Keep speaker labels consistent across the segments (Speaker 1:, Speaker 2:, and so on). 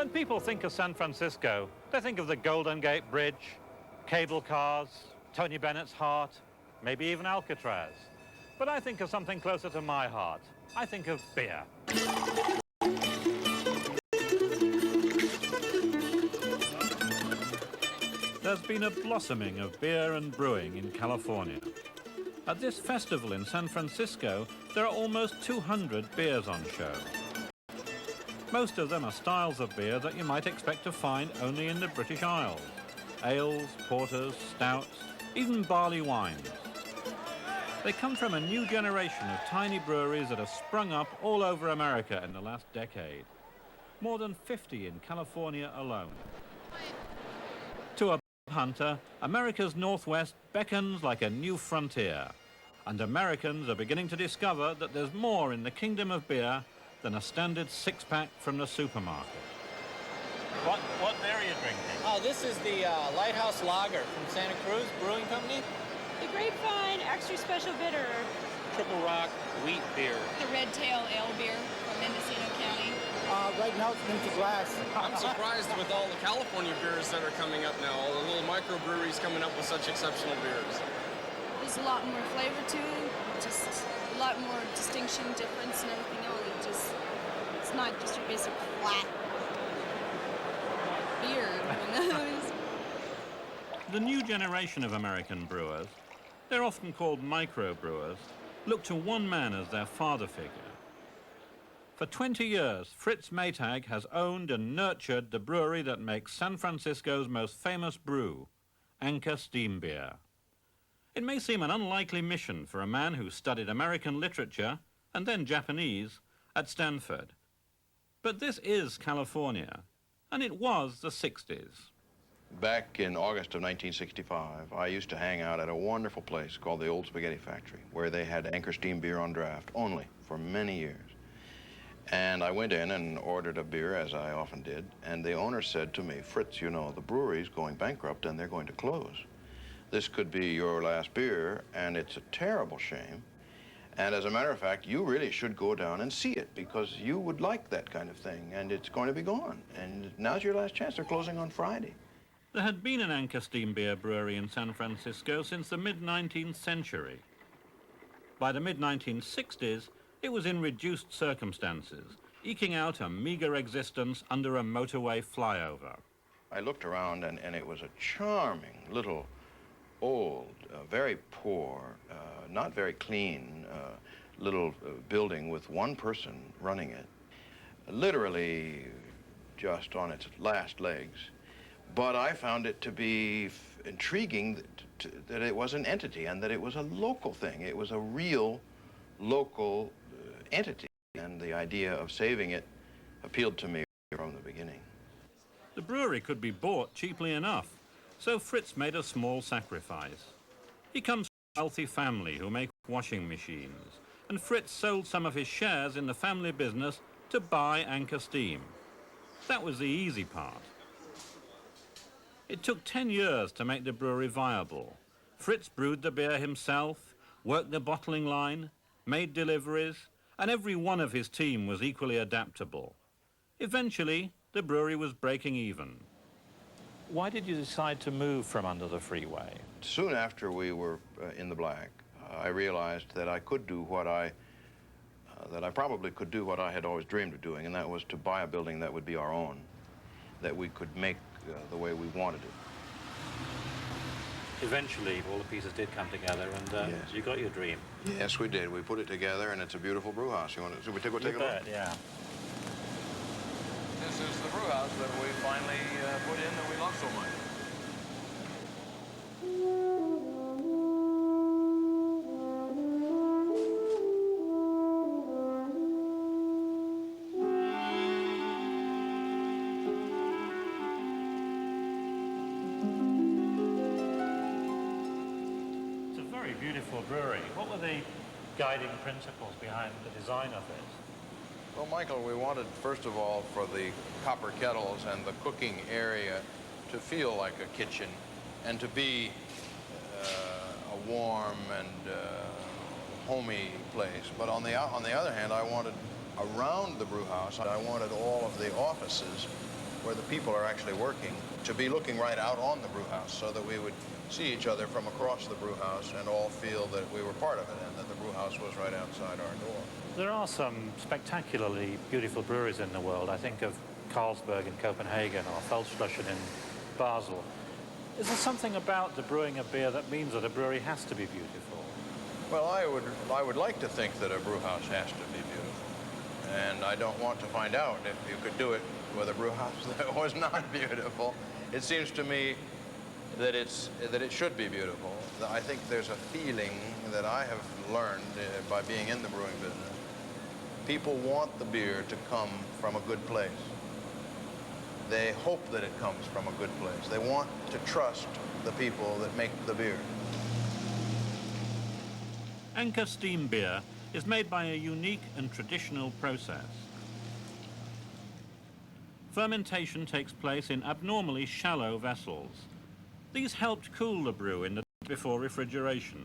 Speaker 1: When people think of San Francisco, they think of the Golden Gate Bridge, cable cars, Tony Bennett's heart, maybe even Alcatraz. But I think of something closer to my heart. I think of beer. There's been a blossoming of beer and brewing in California. At this festival in San Francisco, there are almost 200 beers on show. Most of them are styles of beer that you might expect to find only in the British Isles. Ales, porters, stouts, even barley wines. They come from a new generation of tiny breweries that have sprung up all over America in the last decade. More than 50 in California alone. To a hunter, America's Northwest beckons like a new frontier. And Americans are beginning to discover that there's more in the kingdom of beer than a standard six-pack from the supermarket. What beer are you drinking?
Speaker 2: Oh, this is the Lighthouse Lager from Santa Cruz Brewing Company.
Speaker 3: The Grapevine Extra Special Bitter.
Speaker 2: Triple Rock Wheat Beer.
Speaker 4: The Red Tail Ale Beer from Mendocino County.
Speaker 5: Right now it's empty glass.
Speaker 6: I'm surprised with all the California beers that are coming up now, all the little microbreweries coming up with such exceptional beers.
Speaker 4: There's a lot more flavor to it, just a lot more distinction, difference, and everything else. It's not just your basic flat beer.
Speaker 1: The new generation of American brewers, they're often called microbrewers, look to one man as their father figure. For 20 years, Fritz Maytag has owned and nurtured the brewery that makes San Francisco's most famous brew, Anchor Steam Beer. It may seem an unlikely mission for a man who studied American literature and then Japanese at Stanford. But this is California, and it was the 60s.
Speaker 7: Back in August of 1965, I used to hang out at a wonderful place called the Old Spaghetti Factory, where they had Anchor Steam Beer on draft only for many years. And I went in and ordered a beer, as I often did, and the owner said to me, "Fritz, you know, the brewery's going bankrupt and they're going to close. This could be your last beer, and it's a terrible shame. And as a matter of fact, you really should go down and see it, because you would like that kind of thing, and it's going to be gone. And now's your last chance. They're closing on Friday."
Speaker 1: There had been an Anchor Steam Beer brewery in San Francisco since the mid-19th century. By the mid-1960s, it was in reduced circumstances, eking out a meager existence under a motorway flyover.
Speaker 7: I looked around, and it was a charming little, old, very poor, not very clean little building with one person running it, literally just on its last legs. But I found it to be intriguing that it was an entity and that it was a local thing. It was a real local entity, and the idea of saving it appealed to me from the beginning.
Speaker 1: The brewery could be bought cheaply enough, so Fritz made a small sacrifice. He comes from a wealthy family who make washing machines, and Fritz sold some of his shares in the family business to buy Anchor Steam. That was the easy part. It took 10 years to make the brewery viable. Fritz brewed the beer himself, worked the bottling line, made deliveries, and every one of his team was equally adaptable. Eventually, the brewery was breaking even. Why did you decide to move from under the freeway?
Speaker 7: Soon after we were in the black, I realized that I could do that I probably could do what I had always dreamed of doing, and that was to buy a building that would be our own, that we could make the way we wanted it.
Speaker 1: Eventually, all the pieces did come together, and
Speaker 7: Yes.
Speaker 1: you got your dream.
Speaker 7: Yes, we did. We put it together, and it's a beautiful brew house. You want to? Should we take a look?
Speaker 1: Yeah.
Speaker 6: This is the brew house that we finally put in that we love so much.
Speaker 1: It's a very beautiful brewery. What were the guiding principles behind the design of this?
Speaker 7: Well, Michael, we wanted, first of all, for the copper kettles and the cooking area to feel like a kitchen and to be a warm and homey place. But on the other hand, I wanted around the brew house. I wanted all of the offices where the people are actually working to be looking right out on the brew house so that we would see each other from across the brew house and all feel that we were part of it and that the brew house was right outside our door.
Speaker 8: There are some spectacularly beautiful breweries in the world. I think of Carlsberg in Copenhagen or Feldschlösschen in Basel. Is there something about the brewing of beer that means that a brewery has to be beautiful?
Speaker 7: Well, I would like to think that a brew house has to be beautiful. And I don't want to find out if you could do it with a brew house that was not beautiful. It seems to me that it should be beautiful. I think there's a feeling that I have learned by being in the brewing business. People want the beer to come from a good place. They hope that it comes from a good place. They want to trust the people that make the beer.
Speaker 1: Anchor steam beer is made by a unique and traditional process. Fermentation takes place in abnormally shallow vessels. These helped cool the brew in the before refrigeration.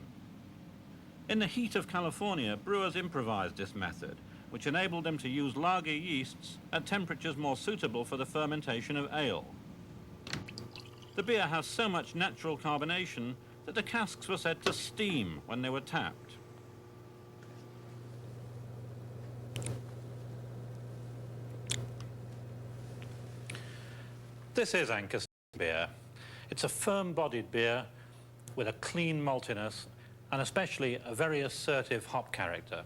Speaker 1: In the heat of California, brewers improvised this method, which enabled them to use lager yeasts at temperatures more suitable for the fermentation of ale. The beer has so much natural carbonation that the casks were said to steam when they were tapped.
Speaker 8: This is Anchor beer. It's a firm-bodied beer with a clean maltiness and especially a very assertive hop character.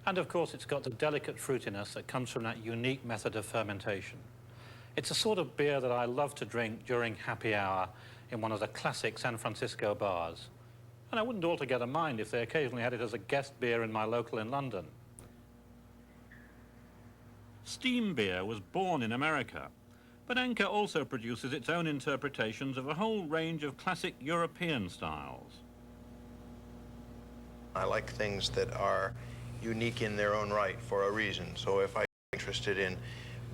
Speaker 8: And of course, it's got the delicate fruitiness that comes from that unique method of fermentation. It's a sort of beer that I love to drink during happy hour in one of the classic San Francisco bars. And I wouldn't altogether mind if they occasionally had it as a guest beer in my local in London.
Speaker 1: Steam beer was born in America, but Anchor also produces its own interpretations of a whole range of classic European styles.
Speaker 7: I like things that are unique in their own right for a reason. So if I'm interested in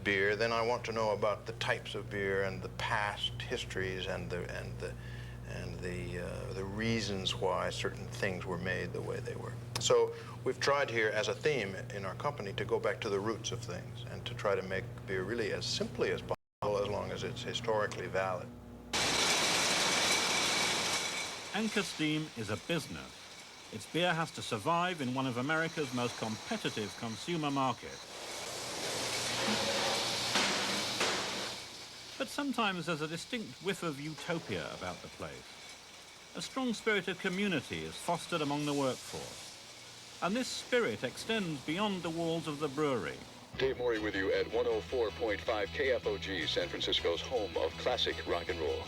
Speaker 7: beer, then I want to know about the types of beer and the past histories and the reasons why certain things were made the way they were. So we've tried here as a theme in our company to go back to the roots of things and to try to make beer really as simply as possible, as long as it's historically valid.
Speaker 1: Anchor Steam is a business. Its beer has to survive in one of America's most competitive consumer markets. But sometimes there's a distinct whiff of utopia about the place. A strong spirit of community is fostered among the workforce. And this spirit extends beyond the walls of the brewery.
Speaker 9: Dave Morey with you at 104.5 KFOG, San Francisco's home of classic rock and roll.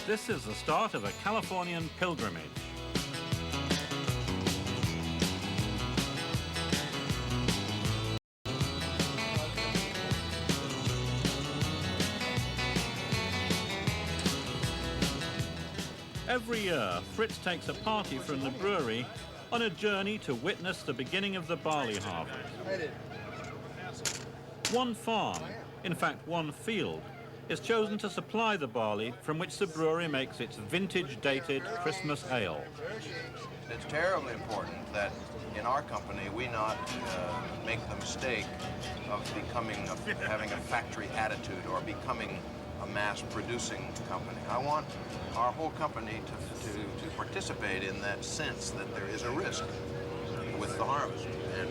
Speaker 1: This is the start of a Californian pilgrimage. Every year, Fritz takes a party from the brewery on a journey to witness the beginning of the barley harvest. One farm, in fact one field, is chosen to supply the barley from which the brewery makes its vintage-dated Christmas ale.
Speaker 7: It's terribly important that in our company we not make the mistake of having a factory attitude or becoming a mass-producing company. I want our whole company to participate in that sense that there is a risk with the harvest, and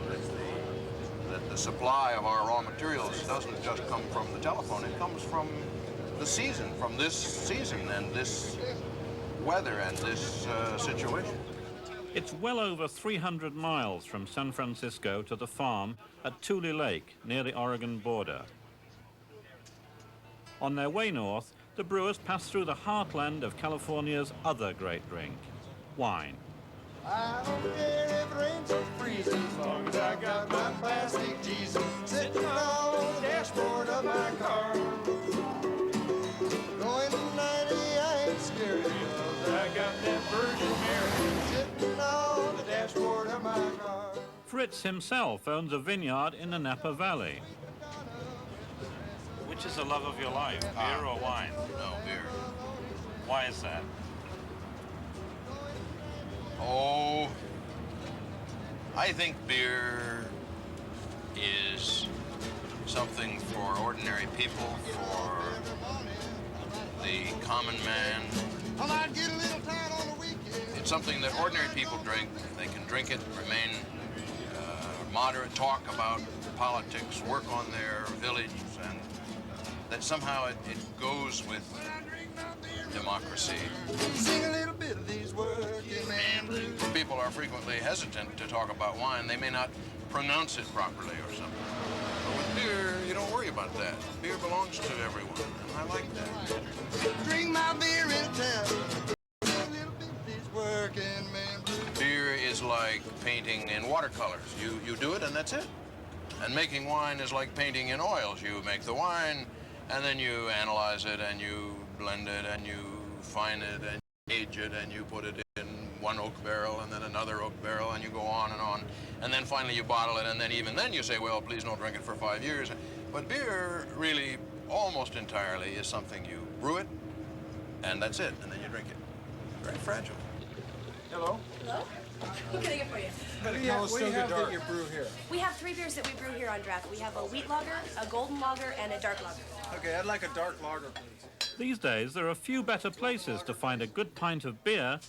Speaker 7: that the supply of our raw materials doesn't just come from the telephone, it comes from the season, from this season and this weather and this situation.
Speaker 1: It's well over 300 miles from San Francisco to the farm at Tule Lake, near the Oregon border. On their way north, the brewers pass through the heartland of California's other great drink, wine.
Speaker 10: I don't care if it rains or freezes, as long as I got my plastic Jesus sitting on the dashboard of my car. Going 90, I ain't scared, because I got that Virgin Mary sitting on the dashboard of my car.
Speaker 1: Fritz himself owns a vineyard in the Napa Valley. Which is the love of your life, beer or wine?
Speaker 7: No, beer.
Speaker 1: Why is that?
Speaker 7: I think beer is something for ordinary people, for the common man.
Speaker 10: Well, I'd get a little tired on the weekend.
Speaker 7: It's something that ordinary people drink. They can drink it, remain moderate, talk about politics, work on their village, and that somehow it goes with democracy.
Speaker 10: Sing a little bit of these working man blues.
Speaker 7: People are frequently hesitant to talk about wine. They may not pronounce it properly or something. But with beer, you don't worry about that. Beer belongs to everyone, and I like that.
Speaker 10: Drink my beer in town. Sing a little bit of these working man blues.
Speaker 7: Beer is like painting in watercolors. You do it, and that's it. And making wine is like painting in oils. You make the wine, and then you analyze it, and you blend it, and you fine it, and age it, and you put it in one oak barrel, and then another oak barrel, and you go on. And then finally you bottle it, and then even then you say, well, please don't drink it for 5 years. But beer really, almost entirely, is something you brew it, and that's it, and then you drink it. Very fragile.
Speaker 5: Hello?
Speaker 11: Hello? What can I get for you?
Speaker 5: What do you have that you brew here?
Speaker 11: We have 3 beers that we brew here on draft. We have a wheat lager, a golden lager, and a dark lager.
Speaker 5: Okay, I'd like a dark lager, please.
Speaker 1: These days, there are few better places to find a good pint of beer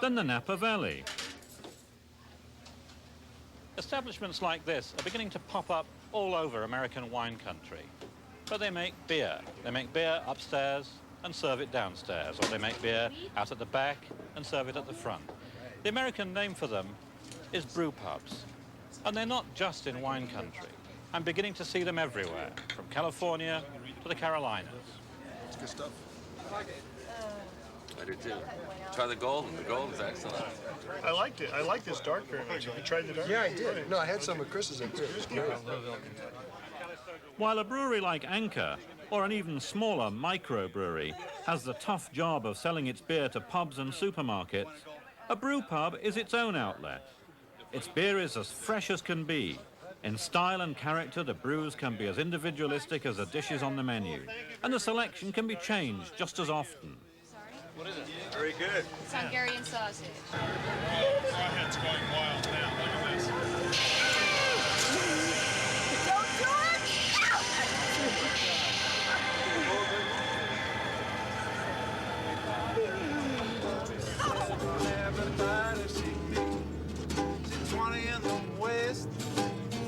Speaker 1: than the Napa Valley.
Speaker 8: Establishments like this are beginning to pop up all over American wine country. But they make beer. They make beer upstairs and serve it downstairs, or they make beer out at the back and serve it at the front. The American name for them is brew pubs. And they're not just in wine country. I'm beginning to see them everywhere, from California to the Carolinas.
Speaker 5: It's good stuff.
Speaker 12: I do too. Try the golden. The golden's excellent.
Speaker 13: I liked it. I like this dark very much. Have you tried the dark?
Speaker 5: Yeah, I did. No, I had some of Chris's up here. It was great.
Speaker 1: While a brewery like Anchor, or an even smaller microbrewery, has the tough job of selling its beer to pubs and supermarkets, a brew pub is its own outlet. Its beer is as fresh as can be. In style and character, the brews can be as individualistic as the dishes on the menu, and the selection can be changed just as often.
Speaker 13: What is it? Very good.
Speaker 4: It's Hungarian sausage.
Speaker 13: Rawhead's going wild now. Look at this.
Speaker 11: Don't do it!
Speaker 10: Everybody see me. She's 20 in the waist,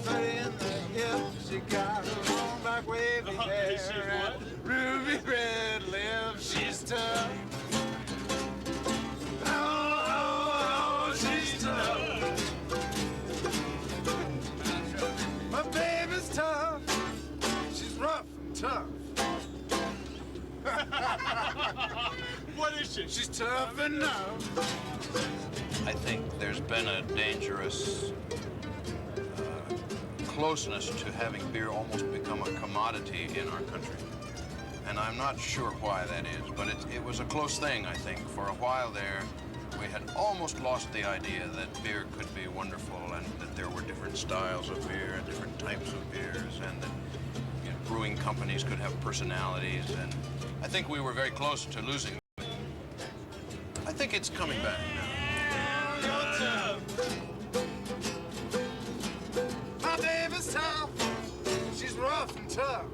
Speaker 10: 30 in the hip. She got a long black wavy hair and ruby red lips. She's tough. Oh, she's tough. My baby's tough. She's rough and tough.
Speaker 13: What is she?
Speaker 10: She's tough enough.
Speaker 7: I think there's been a dangerous closeness to having beer almost become a commodity in our country. And I'm not sure why that is, but it was a close thing, I think. For a while there, we had almost lost the idea that beer could be wonderful and that there were different styles of beer and different types of beers and that brewing companies could have personalities. And I think we were very close to losing it. I think it's coming back now.
Speaker 10: My baby's tough. She's rough and tough.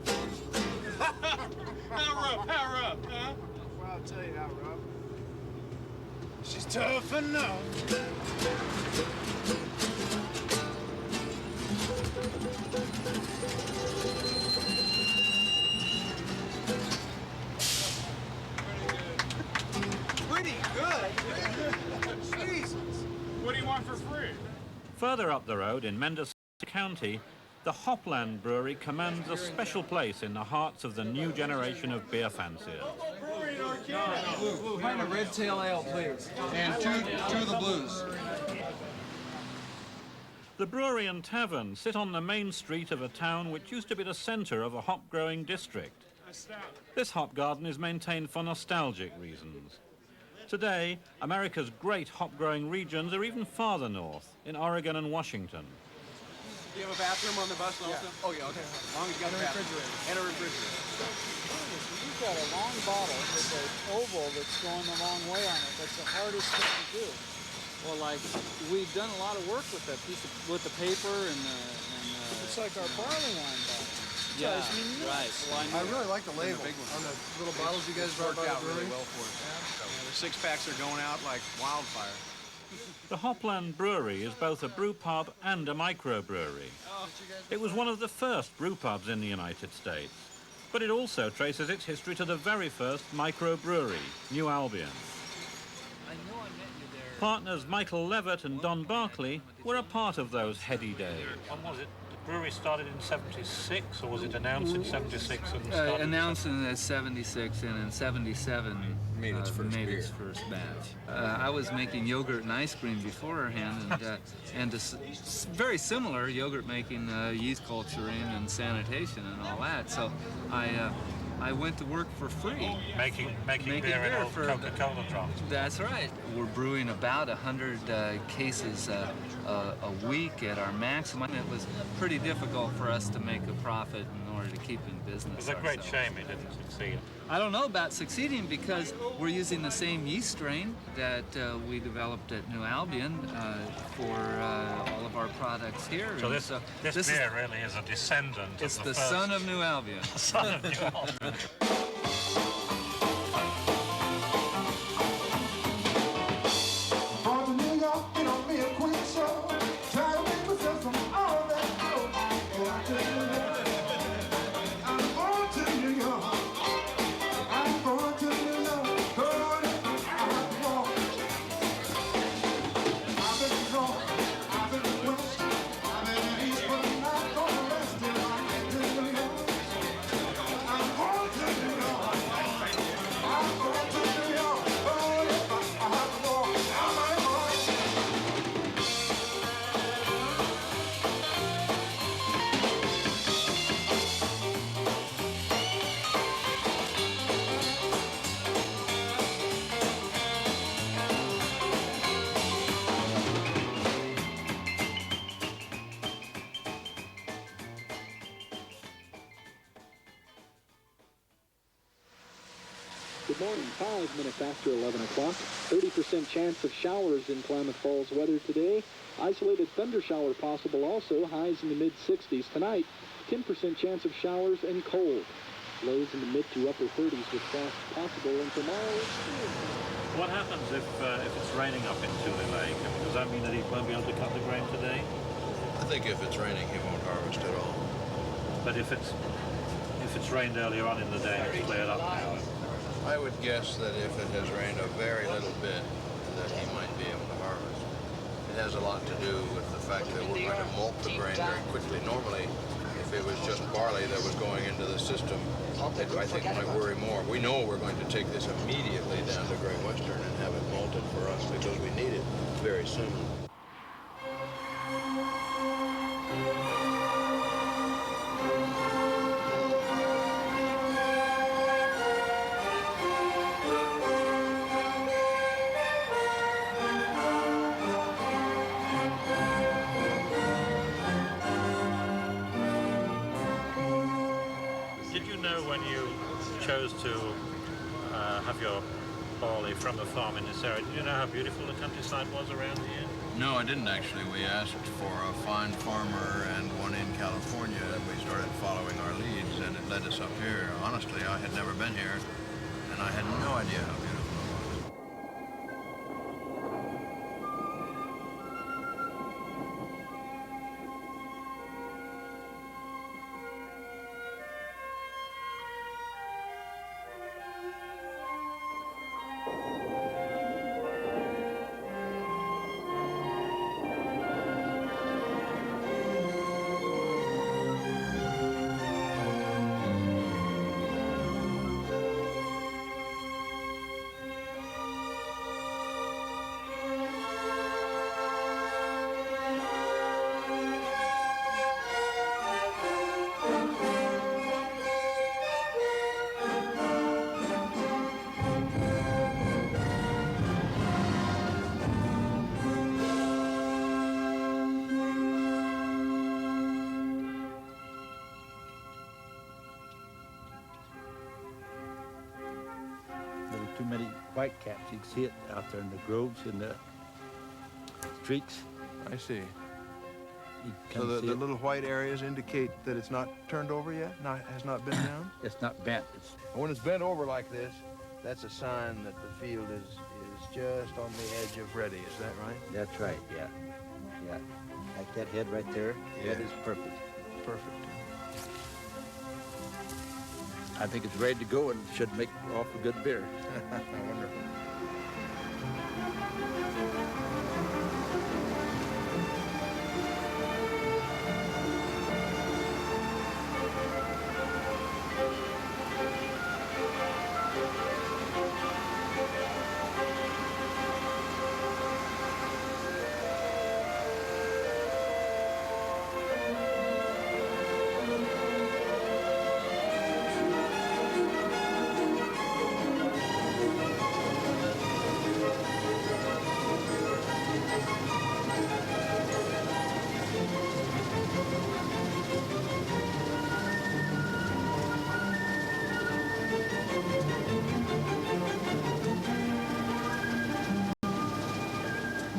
Speaker 13: How rough, huh?
Speaker 10: Well, I'll tell you how rough. She's tough enough. Pretty good. Jesus.
Speaker 13: What do you want for free?
Speaker 1: Further up the road in Mendocino County, the Hopland Brewery commands a special place in the hearts of the new generation of beer fanciers.
Speaker 5: Find a red tail ale, please. And two of the blues.
Speaker 1: The brewery and tavern sit on the main street of a town which used to be the center of a hop-growing district. This hop garden is maintained for nostalgic reasons. Today, America's great hop-growing regions are even farther north, in Oregon and Washington.
Speaker 6: Do you have a bathroom on the bus also? Yeah. Oh, yeah, okay. As long as you got a refrigerator. And a refrigerator.
Speaker 5: You've got a long bottle with an oval that's going the long way on it. That's the hardest thing to do.
Speaker 14: Well, like we've done a lot of work with that piece of, with the paper and
Speaker 5: It's like our barley wine bottle.
Speaker 14: yeah, right. Well,
Speaker 5: I really like the label on the little bottles you guys brought by the brewery.
Speaker 6: Really well for us. The six-packs are going out like wildfire.
Speaker 1: The Hopland Brewery is both a brew pub and a microbrewery. It was one of the first brew pubs in the United States, but it also traces its history to the very first microbrewery, New Albion.
Speaker 14: I know I met you there.
Speaker 1: Partners Michael Levitt and Don Barkley were a part of those heady days.
Speaker 8: When was it? The brewery started in 76, or was it announced in 76 and started
Speaker 14: Announced in 76 and in 77 made its first batch. I was making yogurt and ice cream beforehand, and very similar yogurt making, yeast culturing and sanitation and all that. So I went to work for free.
Speaker 8: making beer in old Coca-Cola drums.
Speaker 14: That's right. We're brewing about 100 cases a week at our maximum. It was pretty difficult for us to make a profit in order to keep in business.
Speaker 8: It was a great
Speaker 14: ourselves.
Speaker 8: shame it didn't succeed.
Speaker 14: I don't know about succeeding because we're using the same yeast strain that we developed at New Albion for all of our products here.
Speaker 8: So
Speaker 14: And
Speaker 8: this beer really is a descendant
Speaker 14: it's
Speaker 8: of
Speaker 14: the
Speaker 8: first
Speaker 14: son of New Albion.
Speaker 8: son of New Albion.
Speaker 10: Born to New York, it don't be a quick show. Try to make myself from all that gold. Oh, I tell you what, I'm born to New York. I'm born to New York. Born I have to walk. I've been in north, I've been in west, I've been in east, but I'm not gonna rest till I get to New York. I'm born to New York. I'm born to New York. Oh, yeah, I have to walk. I'm my boy.
Speaker 15: Good morning. 5 minutes after 11 o'clock. 30% chance of showers in Klamath Falls weather today. Isolated thunder shower possible also. Highs in the mid-60s tonight. 10% chance of showers and cold. Lows in the mid to upper 30s with frost possible. And tomorrow,
Speaker 1: What happens if it's raining up in Tule Lake? I mean, does that mean that he won't be able to cut the grain today?
Speaker 7: I think if it's raining, he won't harvest at all.
Speaker 1: But if it's rained earlier on in the day, it's cleared up now.
Speaker 7: I would guess that if it has rained a very little bit, that he might be able to harvest. It has a lot to do with the fact that we're going to malt the grain very quickly. Normally, if it was just barley that was going into the system, it, I think, might worry more. We know we're going to take this immediately down to Great Western and have it malted for us because we need it very soon.
Speaker 1: Did you know when you chose to have your barley from a farm in this area, did you know how beautiful the countryside was around here?
Speaker 7: No, I didn't actually. We asked for a fine farmer and one in California, and we started following our leads, and it led us up here. Honestly, I had never been here, and I had no idea how beautiful it was.
Speaker 16: There were too many whitecaps. You could see it out there in the groves and the streaks.
Speaker 5: I see.
Speaker 16: You
Speaker 5: So
Speaker 16: can see
Speaker 5: the
Speaker 16: it.
Speaker 5: little white areas indicate that it's not turned over yet? Has not been down?
Speaker 16: It's not bent.
Speaker 5: When it's bent over like this, that's a sign that the field is just on the edge of ready. Is that right?
Speaker 16: That's right, yeah. Yeah. Like that head right there,
Speaker 5: Yeah.
Speaker 16: that is perfect.
Speaker 5: Perfect.
Speaker 16: I think it's ready to go and should make awful good beer.
Speaker 5: Wonderful.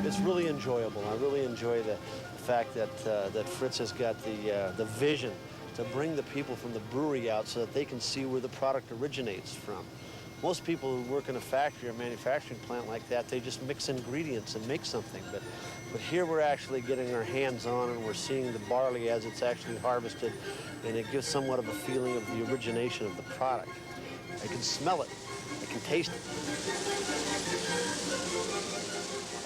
Speaker 17: It's really enjoyable. I really enjoy the fact that Fritz has got the vision to bring the people from the brewery out so that they can see where the product originates from. Most people who work in a factory or manufacturing plant like that, they just mix ingredients and make something. But here we're actually getting our hands on and we're seeing the barley as it's actually harvested, and it gives somewhat of a feeling of the origination of the product. I can smell it. I can taste it.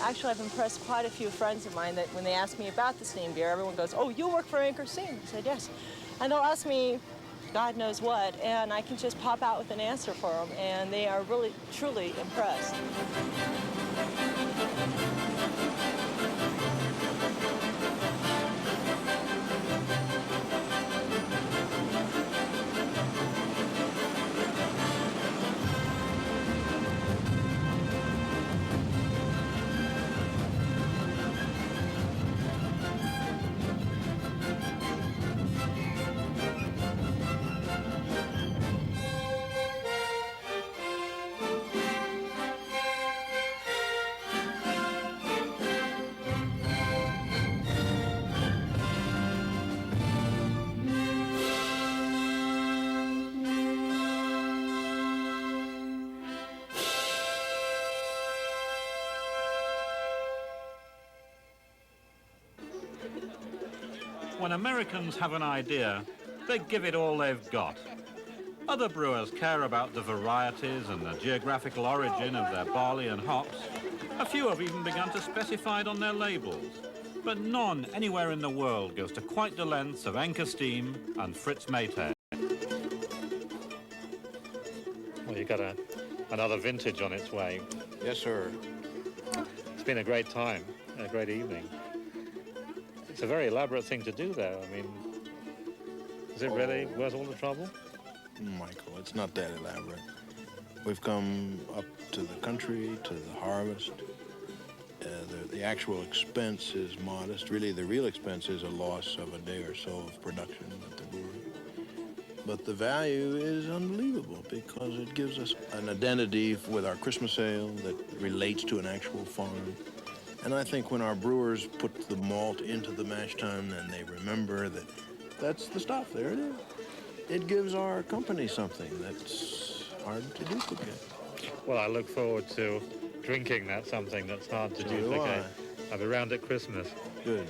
Speaker 18: Actually, I've impressed quite a few friends of mine that when they ask me about the steam beer, everyone goes, "Oh, you work for Anchor Steam?" I said, "Yes." And they'll ask me God knows what, and I can just pop out with an answer for them, and they are really, truly impressed.
Speaker 1: When Americans have an idea, they give it all they've got. Other brewers care about the varieties and the geographical origin of their barley and hops. A few have even begun to specify it on their labels. But none anywhere in the world goes to quite the lengths of Anchor Steam and Fritz Maytag.
Speaker 8: Well, you've got another vintage on its way.
Speaker 7: Yes, sir.
Speaker 8: It's been a great time, a great evening. It's a very elaborate thing to do, though. I mean, is it really worth all the trouble?
Speaker 5: Michael, it's not that elaborate. We've come up to the country, to the harvest. The actual expense is modest. Really, the real expense is a loss of a day or so of production at the brewery. But the value is unbelievable because it gives us an identity with our Christmas ale that relates to an actual farm. And I think when our brewers put the malt into the mash tun and they remember that that's the stuff, there it is. It gives our company something that's hard to duplicate.
Speaker 8: Well, I look forward to drinking that something that's hard to
Speaker 5: So do
Speaker 8: duplicate.
Speaker 5: I.
Speaker 8: I'll be around at Christmas.
Speaker 5: Good.